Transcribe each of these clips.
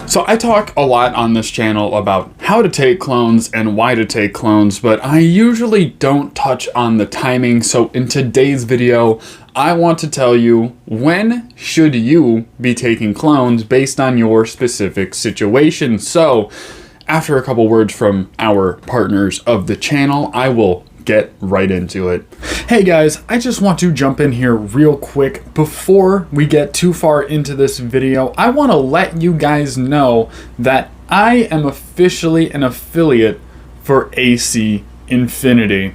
So I talk a lot on this channel about how to take clones and why to take clones, but I usually don't touch on the timing. So in today's video, I want to tell you when should you be taking clones based on your specific situation. So after a couple words from our partners of the channel, I will get right into it. Hey guys, I just want to jump in here real quick before we get too far into this video. I want to let you guys know that I am officially an affiliate for AC Infinity,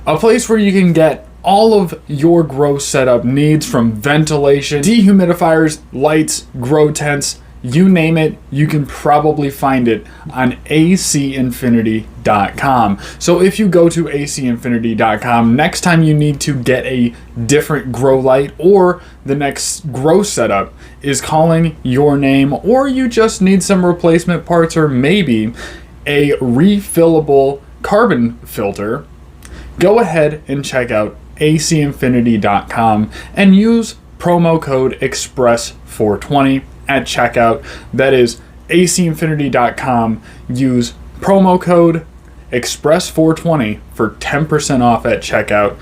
a place where you can get all of your grow setup needs, from ventilation, dehumidifiers, lights, grow tents, you name it, you can probably find it on acinfinity.com. So if you go to acinfinity.com, next time you need to get a different grow light, or the next grow setup is calling your name, or you just need some replacement parts, or maybe a refillable carbon filter, go ahead and check out acinfinity.com and use promo code EXPRESS420 at checkout. That is acinfinity.com. Use promo code EXPRESS420 for 10% off at checkout.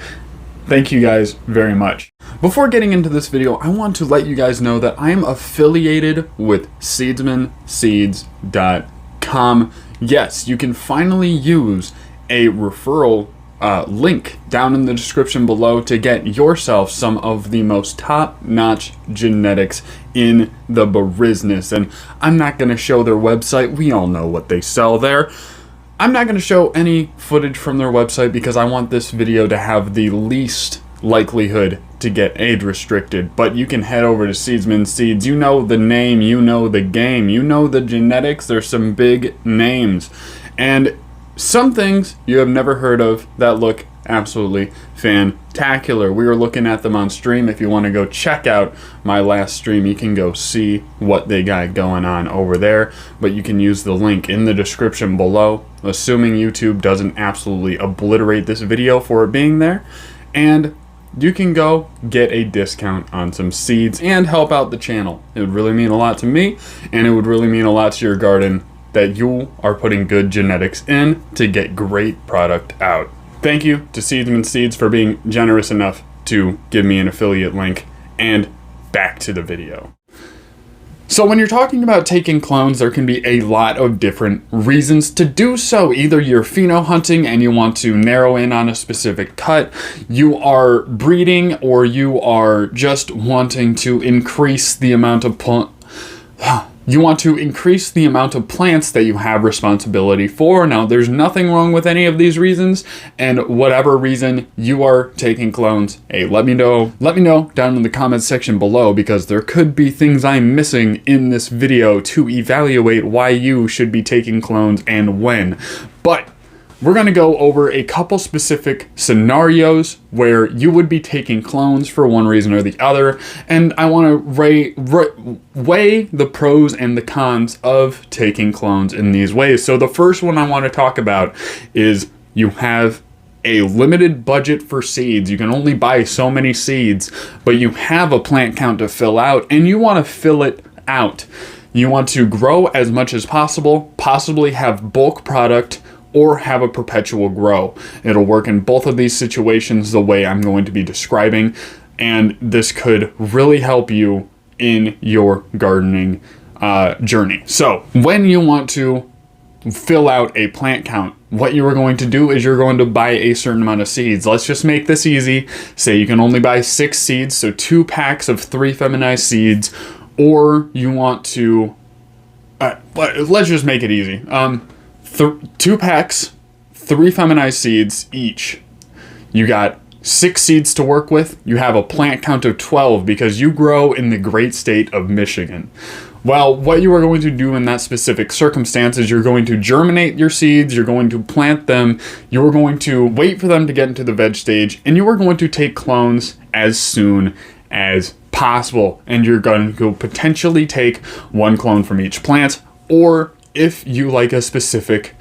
Thank you guys very much. Before getting into this video, I want to let you guys know that I am affiliated with SeedsmanSeeds.com. Yes, you can finally use a referral link down in the description below to get yourself some of the most top-notch genetics in the business. And I'm not going to show their website. We all know what they sell there. I'm not going to show any footage from their website because I want this video to have the least likelihood to get age restricted. But you can head over to Seedsman Seeds. You know the name, you know the game, you know the genetics. There's some big names and some things you have never heard of that look absolutely fantacular. We were looking at them on stream. If you want to go check out my last stream, you can go see what they got going on over there. But you can use the link in the description below, assuming YouTube doesn't absolutely obliterate this video for it being there. And you can go get a discount on some seeds and help out the channel. It would really mean a lot to me, and it would really mean a lot to your garden that you are putting good genetics in to get great product out. Thank you to Seedsman Seeds for being generous enough to give me an affiliate link, and back to the video. So when you're talking about taking clones, there can be a lot of different reasons to do so. Either you're pheno hunting and you want to narrow in on a specific cut, you are breeding, or you are just wanting to increase the amount of plants that you have responsibility for. Now, there's nothing wrong with any of these reasons, and whatever reason you are taking clones, hey, let me know down in the comments section below, because there could be things I'm missing in this video to evaluate why you should be taking clones and when. But we're going to go over a couple specific scenarios where you would be taking clones for one reason or the other, and I want to weigh the pros and the cons of taking clones in these ways. So the first one I want to talk about is you have a limited budget for seeds. You can only buy so many seeds, but you have a plant count to fill out, and you want to fill it out. You want to grow as much as possible, possibly have bulk product, or have a perpetual grow. It'll work in both of these situations the way I'm going to be describing, and this could really help you in your gardening journey. So when you want to fill out a plant count, what you are going to do is you're going to buy a certain amount of seeds. Let's just make this easy. Say you can only buy 6 seeds, so 2 packs of 3 feminized seeds, or you want to, let's just make it easy. 2 packs, 3 feminized seeds each. You got 6 seeds to work with. You have a plant count of 12 because you grow in the great state of Michigan. Well, what you are going to do in that specific circumstance is you're going to germinate your seeds, you're going to plant them, you're going to wait for them to get into the veg stage, and you are going to take clones as soon as possible. And you're going to potentially take 1 clone from each plant, or if you like a specific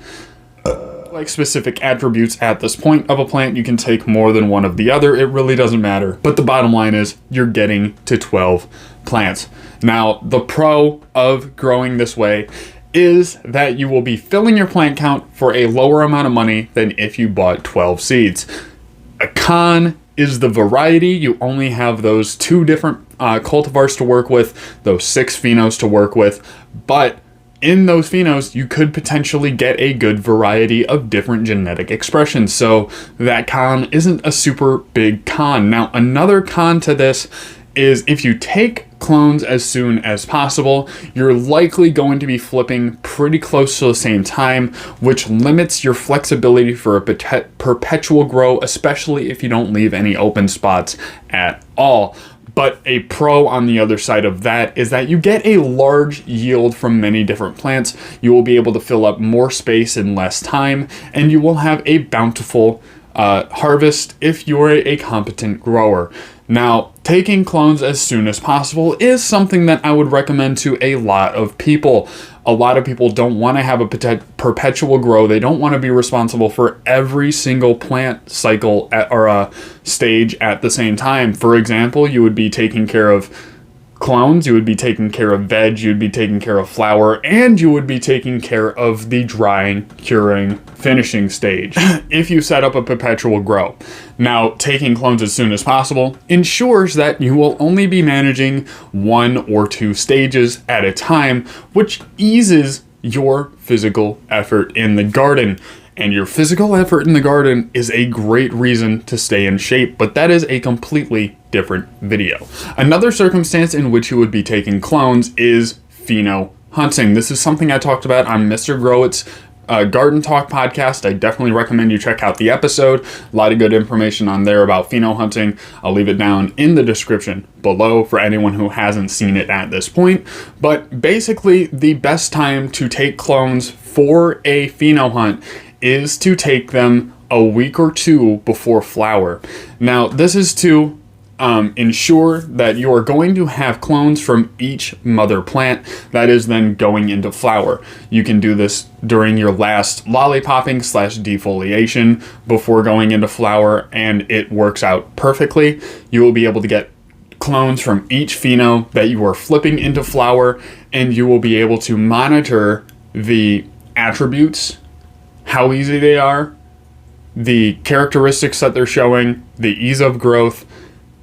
like specific attributes at this point of a plant. You can take more than one of the other. It really doesn't matter. But the bottom line is you're getting to 12 plants. Now, the pro of growing this way is that you will be filling your plant count for a lower amount of money than if you bought 12 seeds. A con is the variety. You only have those 2 different cultivars to work with, those 6 phenos to work with, but in those phenos, you could potentially get a good variety of different genetic expressions. So that con isn't a super big con. Now, another con to this is if you take clones as soon as possible, you're likely going to be flipping pretty close to the same time, which limits your flexibility for a perpetual grow, especially if you don't leave any open spots at all. But a pro on the other side of that is that you get a large yield from many different plants. You will be able to fill up more space in less time, and you will have a bountiful harvest if you're a competent grower. Now, taking clones as soon as possible is something that I would recommend to a lot of people. A lot of people don't want to have a perpetual grow. They don't want to be responsible for every single plant cycle or stage at the same time. For example, you would be taking care of clones, you would be taking care of veg, you would be taking care of flower, and you would be taking care of the drying, curing, finishing stage if you set up a perpetual grow. Now, taking clones as soon as possible ensures that you will only be managing 1 or 2 stages at a time, which eases your physical effort in the garden. And your physical effort in the garden is a great reason to stay in shape, but that is a completely different video. Another circumstance in which you would be taking clones is pheno hunting. This is something I talked about on Mr. Growit's Garden Talk podcast. I definitely recommend you check out the episode. A lot of good information on there about pheno hunting. I'll leave it down in the description below for anyone who hasn't seen it at this point. But basically, the best time to take clones for a pheno hunt is to take them a week or 2 before flower. Now, this is to ensure that you are going to have clones from each mother plant that is then going into flower. You can do this during your last lollipopping / defoliation before going into flower, and it works out perfectly. You will be able to get clones from each pheno that you are flipping into flower, and you will be able to monitor the attributes, how easy they are, the characteristics that they're showing, the ease of growth,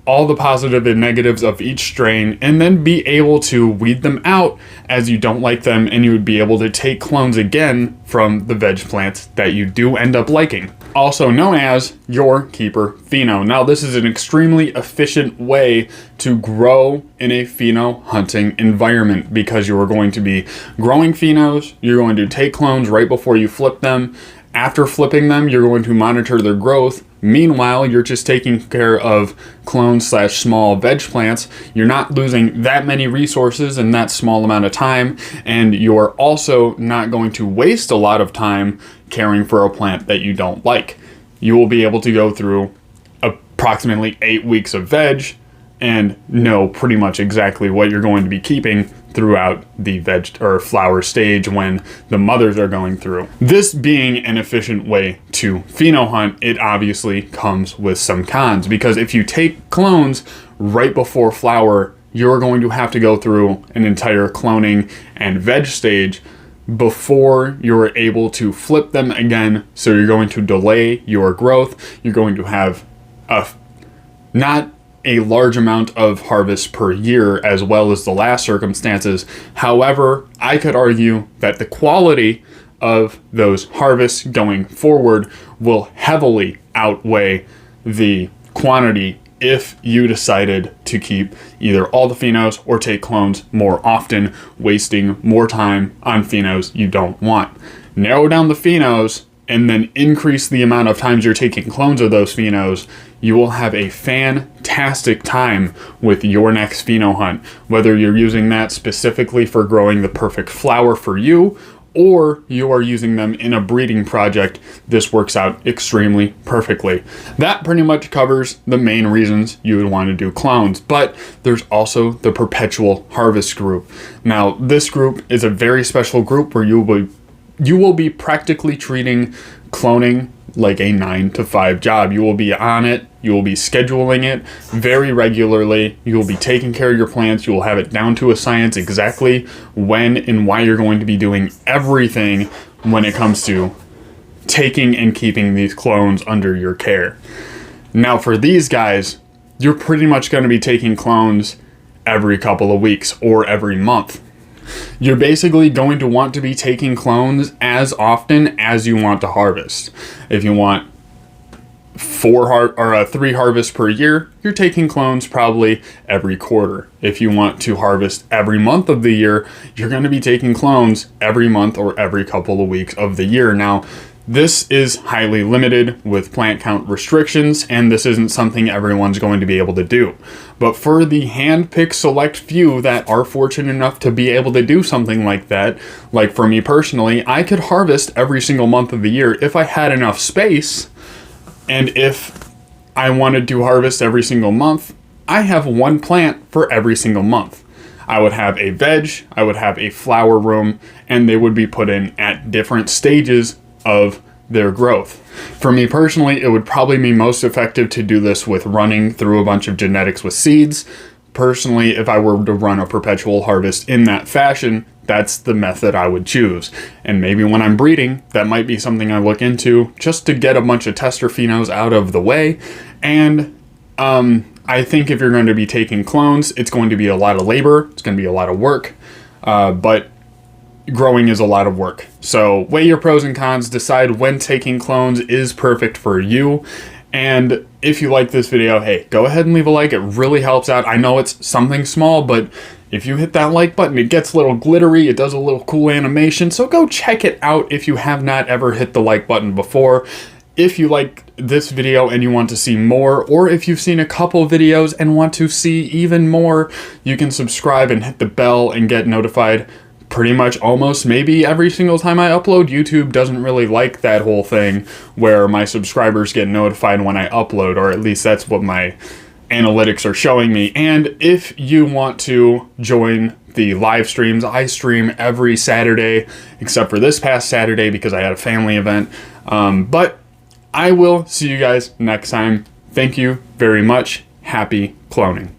all the positive and negatives of each strain, and then be able to weed them out as you don't like them, and you would be able to take clones again from the veg plants that you do end up liking. Also known as your keeper pheno. Now, this is an extremely efficient way to grow in a pheno hunting environment because you are going to be growing phenos, you're going to take clones right before you flip them. After flipping them, you're going to monitor their growth. Meanwhile, you're just taking care of clones / small veg plants. You're not losing that many resources in that small amount of time, and you're also not going to waste a lot of time caring for a plant that you don't like. You will be able to go through approximately 8 weeks of veg and know pretty much exactly what you're going to be keeping throughout the veg or flower stage when the mothers are going through. This being an efficient way to pheno hunt, it obviously comes with some cons, because if you take clones right before flower, you're going to have to go through an entire cloning and veg stage before you're able to flip them again. So you're going to delay your growth. You're going to have not a large amount of harvest per year, as well as the last circumstances. However, I could argue that the quality of those harvests going forward will heavily outweigh the quantity if you decided to keep either all the phenos or take clones more often, wasting more time on phenos you don't want. Narrow down the phenos and then increase the amount of times you're taking clones of those phenos. You will have a fantastic time with your next pheno hunt, whether you're using that specifically for growing the perfect flower for you, or you are using them in a breeding project. This works out extremely perfectly. That pretty much covers the main reasons you would want to do clones, but there's also the perpetual harvest group. Now, this group is a very special group where you will you will be practically treating cloning like a 9-to-5 job. You will be on it. You will be scheduling it very regularly. You will be taking care of your plants. You will have it down to a science exactly when and why you're going to be doing everything when it comes to taking and keeping these clones under your care. Now for these guys, you're pretty much going to be taking clones every couple of weeks or every month. You're basically going to want to be taking clones as often as you want to harvest. If you want 3 harvests per year, you're taking clones probably every quarter. If you want to harvest every month of the year, you're going to be taking clones every month or every couple of weeks of the year. Now, this is highly limited with plant count restrictions, and this isn't something everyone's going to be able to do. But for the hand-picked select few that are fortunate enough to be able to do something like that, like for me personally, I could harvest every single month of the year if I had enough space. And if I wanted to harvest every single month, I have one plant for every single month. I would have a veg, I would have a flower room, and they would be put in at different stages of their growth. For me personally, it would probably be most effective to do this with running through a bunch of genetics with seeds. Personally, if I were to run a perpetual harvest in that fashion, that's the method I would choose. And maybe when I'm breeding, that might be something I look into just to get a bunch of tester phenos out of the way. And I think if you're going to be taking clones, it's going to be a lot of labor. It's going to be a lot of work. But growing is a lot of work. So weigh your pros and cons, decide when taking clones is perfect for you. And if you like this video, hey, go ahead and leave a like. It really helps out. I know it's something small, but if you hit that like button, it gets a little glittery. It does a little cool animation. So go check it out if you have not ever hit the like button before. If you like this video and you want to see more, or if you've seen a couple videos and want to see even more, you can subscribe and hit the bell and get notified pretty much almost maybe every single time I upload. YouTube doesn't really like that whole thing where my subscribers get notified when I upload, or at least that's what my analytics are showing me. And if you want to join the live streams, I stream every Saturday except for this past Saturday because I had a family event. But I will see you guys next time. Thank you very much. Happy cloning.